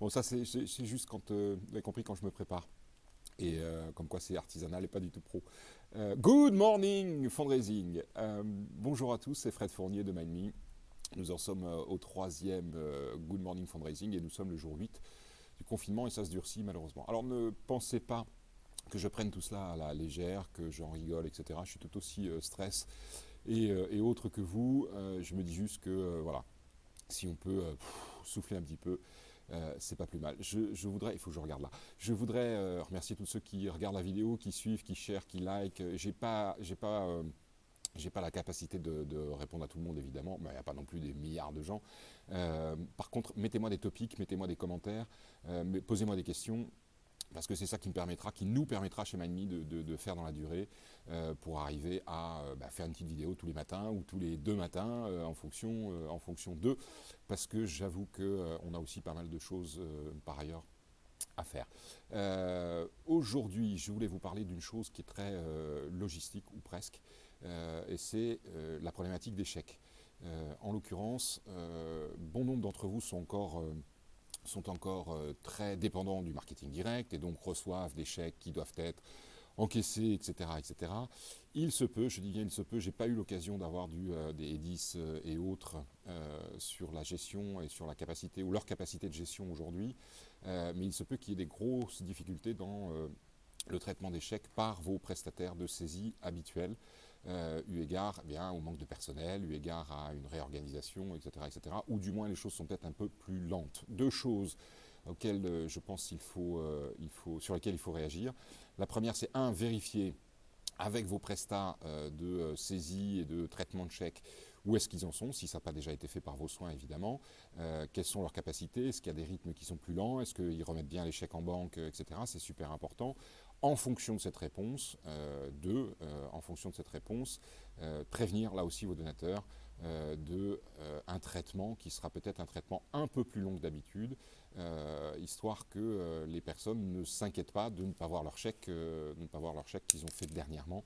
Bon, ça, c'est juste quand, vous avez compris, quand je me prépare. Et comme quoi c'est artisanal et pas du tout pro. Good morning fundraising. Bonjour à tous, c'est Fred Fournier de MindMe. Nous en sommes au troisième Good morning fundraising et nous sommes le jour 8 du confinement et ça se durcit malheureusement. Alors ne pensez pas que je prenne tout cela à la légère, que j'en rigole, etc. Je suis tout aussi stress et autre que vous. Je me dis juste que voilà, si on peut souffler un petit peu, c'est pas plus mal. Je voudrais, il faut que je regarde là. Je voudrais remercier tous ceux qui regardent la vidéo, qui suivent, qui share, qui like. J'ai pas la capacité de répondre à tout le monde évidemment, mais il n'y a pas non plus des milliards de gens. Par contre, mettez-moi des topics, mettez-moi des commentaires, posez-moi des questions. Parce que c'est ça qui me permettra, qui nous permettra chez MindMe de faire dans la durée pour arriver à faire une petite vidéo tous les matins ou tous les 2 matins en fonction d'eux. Parce que j'avoue qu'on a aussi pas mal de choses par ailleurs à faire. Aujourd'hui, je voulais vous parler d'une chose qui est très logistique ou presque, et c'est la problématique des chèques. En l'occurrence, bon nombre d'entre vous sont encore très dépendants du marketing direct et donc reçoivent des chèques qui doivent être encaissés, etc., etc. Il se peut, je dis bien il se peut, j'ai pas eu l'occasion d'avoir des EDIS et autres sur la gestion et sur la capacité ou leur capacité de gestion aujourd'hui, mais il se peut qu'il y ait des grosses difficultés dans le traitement des chèques par vos prestataires de saisie habituels, eu égard au manque de personnel, eu égard à une réorganisation, etc., ou du moins les choses sont peut-être un peu plus lentes. Deux choses auxquelles je pense sur lesquelles il faut réagir. La première, c'est vérifier avec vos prestats de saisie et de traitement de chèques, où est-ce qu'ils en sont, si ça n'a pas déjà été fait par vos soins évidemment, quelles sont leurs capacités, est-ce qu'il y a des rythmes qui sont plus lents, est-ce qu'ils remettent bien les chèques en banque, etc. C'est super important. En fonction de cette réponse, prévenir là aussi vos donateurs d'un traitement qui sera peut-être un traitement un peu plus long que d'habitude, histoire que les personnes ne s'inquiètent pas de ne pas voir leur chèque, qu'ils ont fait dernièrement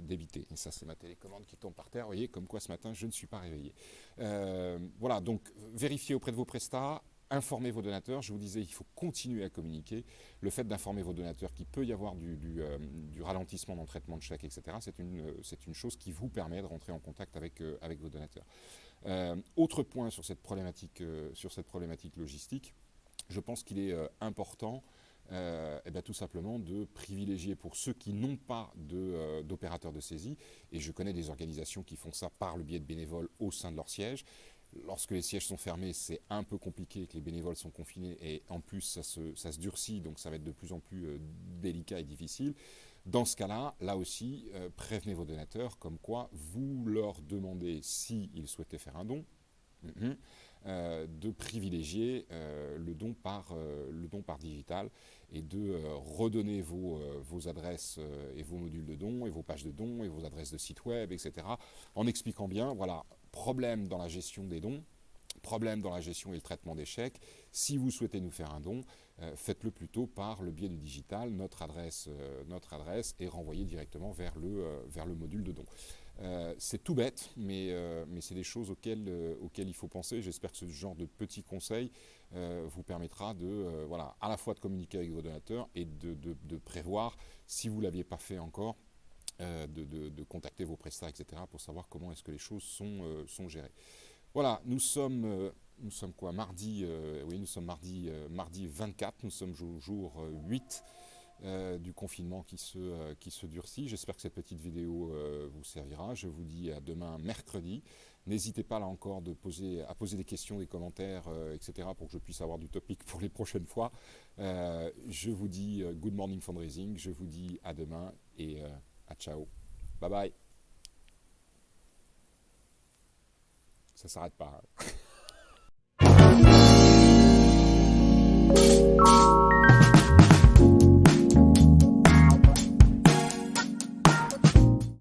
débité. Et ça, c'est ma télécommande qui tombe par terre. Vous voyez, comme quoi ce matin, je ne suis pas réveillé. Voilà, donc vérifiez auprès de vos prestats. Informez vos donateurs, je vous disais, il faut continuer à communiquer. Le fait d'informer vos donateurs qu'il peut y avoir du ralentissement dans le traitement de chèques, etc., c'est une chose qui vous permet de rentrer en contact avec vos donateurs. Autre point sur cette problématique logistique, je pense qu'il est important tout simplement de privilégier pour ceux qui n'ont pas d'opérateurs de saisie, et je connais des organisations qui font ça par le biais de bénévoles au sein de leur siège. Lorsque les sièges sont fermés, c'est un peu compliqué, que les bénévoles sont confinés et en plus ça se durcit, donc ça va être de plus en plus délicat et difficile. Dans ce cas-là, là aussi, prévenez vos donateurs comme quoi vous leur demandez s'ils souhaitaient faire un don, de privilégier le don par digital et de redonner vos adresses et vos modules de dons et vos pages de dons et vos adresses de site web, etc. En expliquant bien, voilà, problème dans la gestion des dons, problème dans la gestion et le traitement des chèques. Si vous souhaitez nous faire un don, faites-le plutôt par le biais du digital, notre adresse est renvoyée directement vers le module de don. C'est tout bête, mais c'est des choses auxquelles il faut penser. J'espère que ce genre de petits conseils vous permettra à la fois de communiquer avec vos donateurs et de prévoir, si vous ne l'aviez pas fait encore, de contacter vos prestats, etc., pour savoir comment est-ce que les choses sont gérées. Voilà, nous sommes quoi, mardi, oui, nous sommes mardi 24, nous sommes au jour 8 du confinement qui se durcit. J'espère que cette petite vidéo vous servira. Je vous dis à demain mercredi. N'hésitez pas là encore à poser des questions, des commentaires, etc., pour que je puisse avoir du topic pour les prochaines fois. Je vous dis good morning fundraising, je vous dis à demain et à ciao. Bye bye. Ça s'arrête pas.